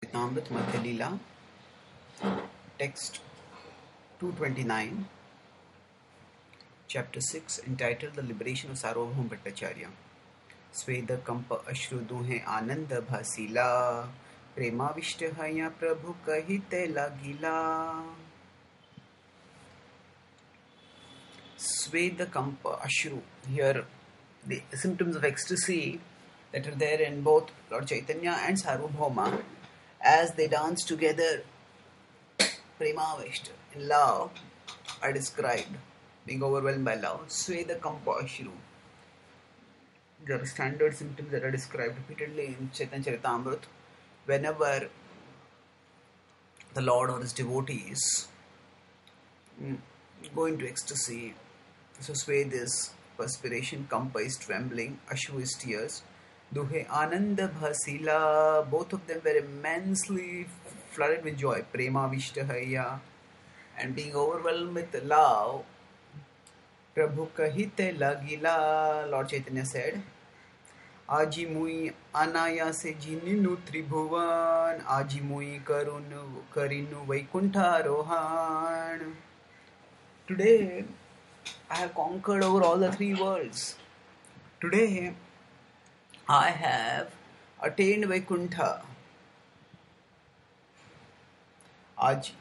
Charitamrita Madhya Leela, text 229, chapter 6, entitled The Liberation of Sarvabhauma Bhattacharya. Sweda Kampa Ashru Duhe Ananda Bhasila, Prema Vishtahaya Prabhu Kahite Lagila. Sweda Kampa Ashru. Here, the symptoms of ecstasy that are there in both Lord Chaitanya and Sarvabhauma as they dance together. Prema Vishta, in love, are described, being overwhelmed by love. Sweda Kampa Ashru. There are standard symptoms that are described repeatedly in Chaitanya Charitamrita whenever the Lord or his devotees go into ecstasy. So Swed is perspiration, Kampa is trembling, Ashru is tears. Duhe Ananda Bhasila, both of them were immensely flooded with joy. Prema Vishtahaya, and being overwhelmed with love. Prabhu Kahite Lagila, Lord Chaitanya said, Aji mui anaya se jininu tribhuvan, Aji mui karinu vaikuntha rohan. Today, I have conquered over all the three worlds. Today, I have attained Vaikuntha.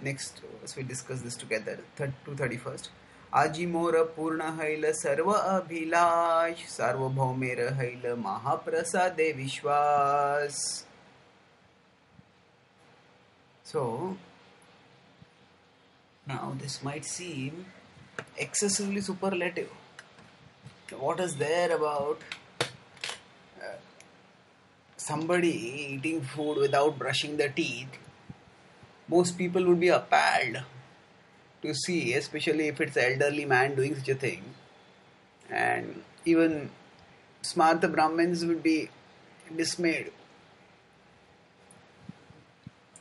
Next, we discuss this together. 231st. Aji mora purna haila sarva abhilash, sarva bhaumera haila mahaprasade vishwas. So, now this might seem excessively superlative. What is there about somebody eating food without brushing their teeth? Most people would be appalled to see, especially if it's an elderly man doing such a thing. And even smarta Brahmins would be dismayed.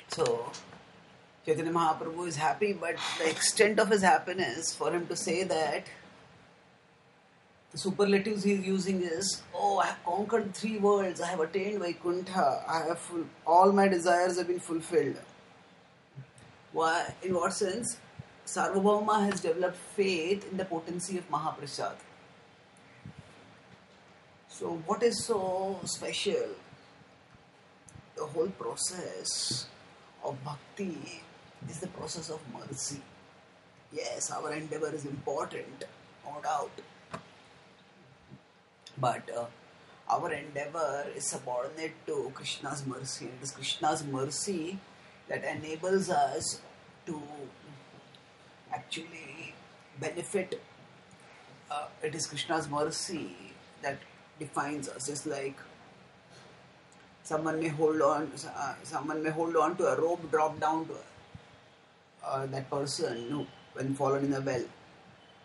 So, Chaitanya Mahaprabhu is happy, but the extent of his happiness for him to say that the superlatives he is using is, oh, I have conquered three worlds, I have attained Vaikuntha, all my desires have been fulfilled. Why? In what sense? Sarvabhauma has developed faith in the potency of Mahaprasad. So what is so special? The whole process of bhakti is the process of mercy. Yes, our endeavor is important, no doubt. But our endeavor is subordinate to Krishna's mercy. It is Krishna's mercy that enables us to actually benefit. It is Krishna's mercy that defines us. Just like someone may hold on to a rope drop down to that person when fallen in a well.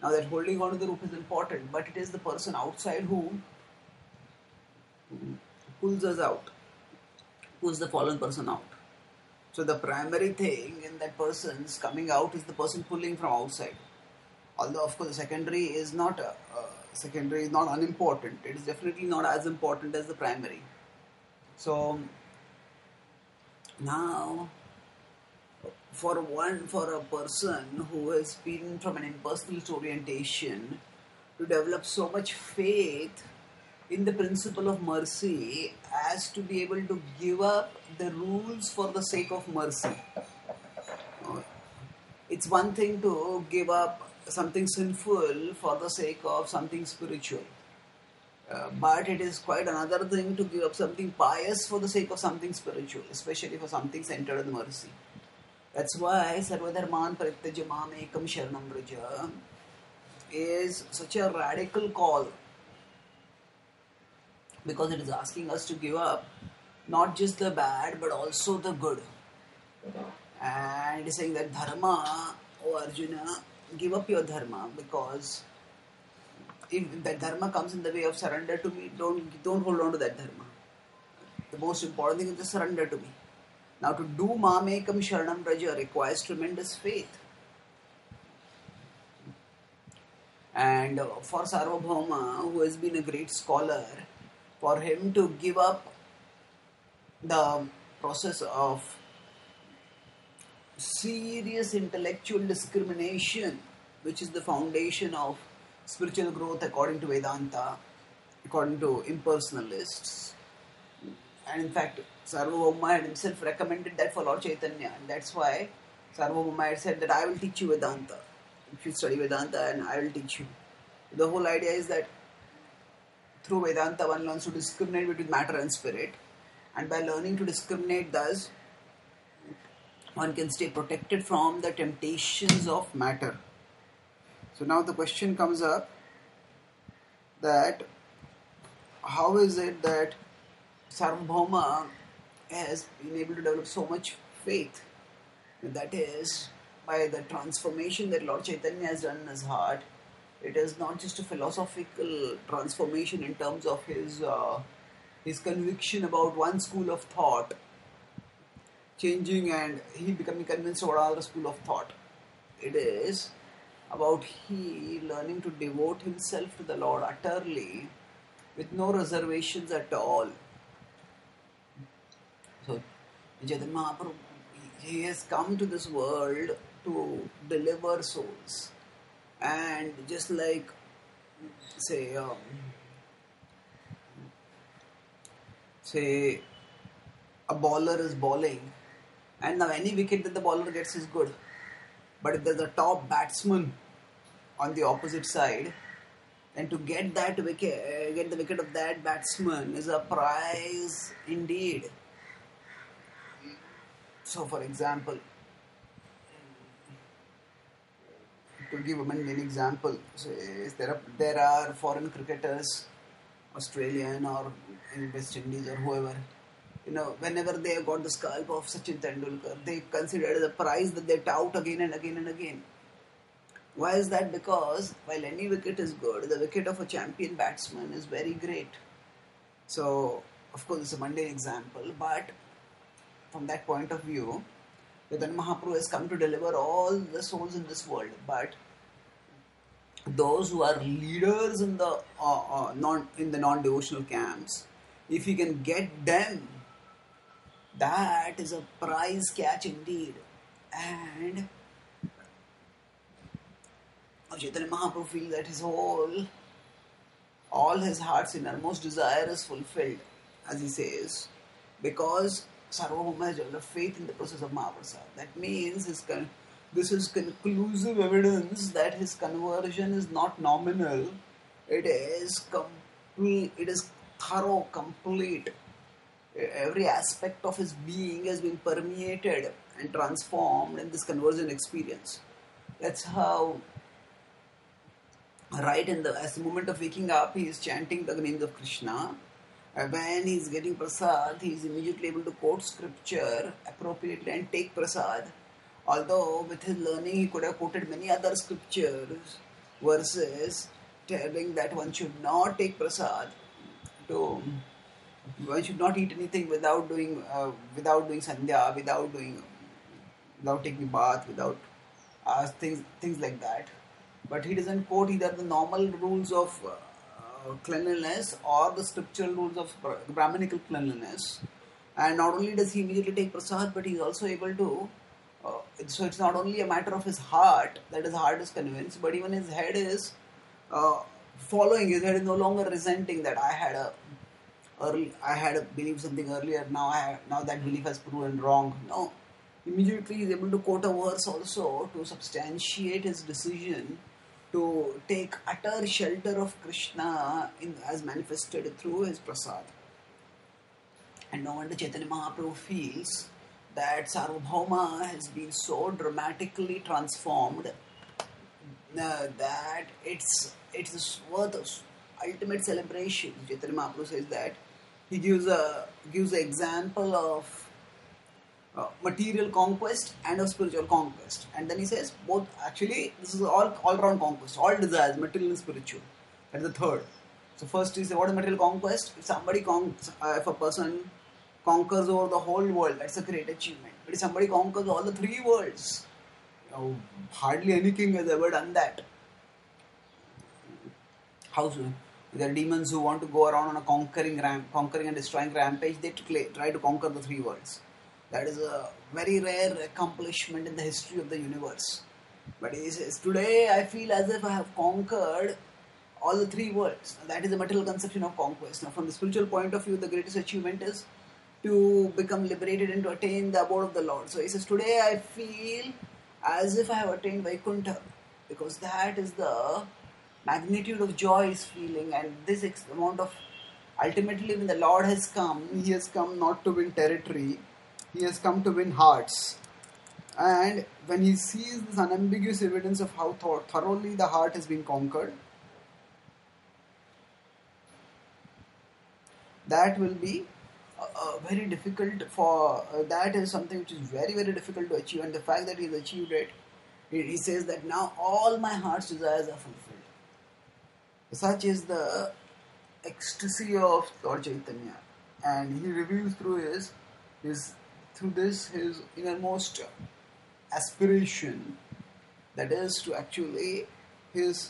Now that holding on to the rope is important, but it is the person outside who pulls us out, pulls the fallen person out. So the primary thing in that person's coming out is the person pulling from outside. Although of course the secondary is not unimportant. It is definitely not as important as the primary. So now, for a person who has been from an impersonalist orientation to develop so much faith in the principle of mercy as to be able to give up the rules for the sake of mercy. It's one thing to give up something sinful for the sake of something spiritual. But it is quite another thing to give up something pious for the sake of something spiritual, especially for something centered in mercy. That's why Sarvadharman Parityaja Mam Ekam Sharanam Vraja is such a radical call, because it is asking us to give up not just the bad but also the good. And it is saying that dharma, O Arjuna, give up your dharma, because if that dharma comes in the way of surrender to me, don't hold on to that dharma. The most important thing is to surrender to me. Now to do Mamekam Sharanam Raja requires tremendous faith. And for Sarvabhauma, who has been a great scholar, for him to give up the process of serious intellectual discrimination, which is the foundation of spiritual growth according to Vedanta, according to impersonalists. And in fact, Sarvabhauma had himself recommended that for Lord Chaitanya, and that's why Sarvabhauma had said that I will teach you Vedanta. If you study Vedanta, and I will teach you. The whole idea is that through Vedanta one learns to discriminate between matter and spirit, and by learning to discriminate thus, one can stay protected from the temptations of matter. So now the question comes up that how is it that Sarvabhauma has been able to develop so much faith? That is, by the transformation that Lord Chaitanya has done in his heart. It is not just a philosophical transformation in terms of his conviction about one school of thought changing and he becoming convinced about another school of thought. It is about he learning to devote himself to the Lord utterly with no reservations at all. So, Chaitanya Mahaprabhu, he has come to this world to deliver souls. And just like, say a bowler is bowling, and now any wicket that the bowler gets is good. But if there's a top batsman on the opposite side, then to get the wicket of that batsman is a prize indeed. So, for example, to give a mundane example, there are foreign cricketers, Australian or in West Indies or whoever, whenever they got the scalp of Sachin Tendulkar, they consider it as a prize that they tout again and again and again. Why is that? Because while any wicket is good, the wicket of a champion batsman is very great. So, of course, it's a mundane example, but from that point of view, Chaitanya Mahaprabhu has come to deliver all the souls in this world, but those who are leaders in the non-devotional camps, if he can get them, that is a prize catch indeed. And Chaitanya Mahaprabhu feels that all his heart's innermost desire is fulfilled, as he says, because Sarvabhauma has developed faith in the process of Mahaprasad. That means this is conclusive evidence that his conversion is not nominal. It is complete. It is thorough, complete. Every aspect of his being has been permeated and transformed in this conversion experience. That's how, right as the moment of waking up, he is chanting the names of Krishna. When he is getting prasad, he is immediately able to quote scripture appropriately and take prasad. Although with his learning he could have quoted many other scriptures, verses telling that one should not take prasad, one should not eat anything without doing sandhya, without taking bath, without things like that. But he doesn't quote either the normal rules of cleanliness or the scriptural rules of Brahminical cleanliness. And not only does he immediately take prasad, but he is also able to. So it's not only a matter of his heart, that his heart is convinced, but even his head is following. His head is no longer resenting that I had believed something earlier. Now that belief has proven wrong. No, immediately he is able to quote a verse also to substantiate his decision to take utter shelter of Krishna as manifested through his prasad. And no wonder Chaitanya Mahaprabhu feels that Sarvabhauma has been so dramatically transformed that it's worth ultimate celebration. Chaitanya Mahaprabhu says that he gives an example of material conquest and of spiritual conquest, and then he says both. Actually, this is all round conquest, all desires, material and spiritual. That's the third. So first he says, what is material conquest? If a person conquers over the whole world, that's a great achievement. But if somebody conquers all the three worlds, hardly any king has ever done that. How so? There are demons who want to go around on a conquering and destroying rampage. They try to conquer the three worlds. That is a very rare accomplishment in the history of the universe. But he says, today I feel as if I have conquered all the three worlds. That is the material conception of conquest. Now, from the spiritual point of view, the greatest achievement is to become liberated and to attain the abode of the Lord. So he says, today I feel as if I have attained Vaikuntha, because that is the magnitude of joy is feeling, and this amount of, ultimately when the Lord has come, he has come not to win territory, he has come to win hearts. And when he sees this unambiguous evidence of how thoroughly the heart has been conquered, that will be very difficult for, that is something which is very, very difficult to achieve. And the fact that he has achieved it, he says that now all my heart's desires are fulfilled. Such is the ecstasy of Lord Chaitanya, and he reveals through his innermost aspiration, that is to actually,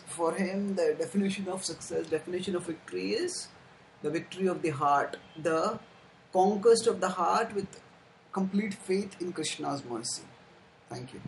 for him the definition of success, definition of victory is the victory of the heart, the conquest of the heart with complete faith in Krishna's mercy. Thank you.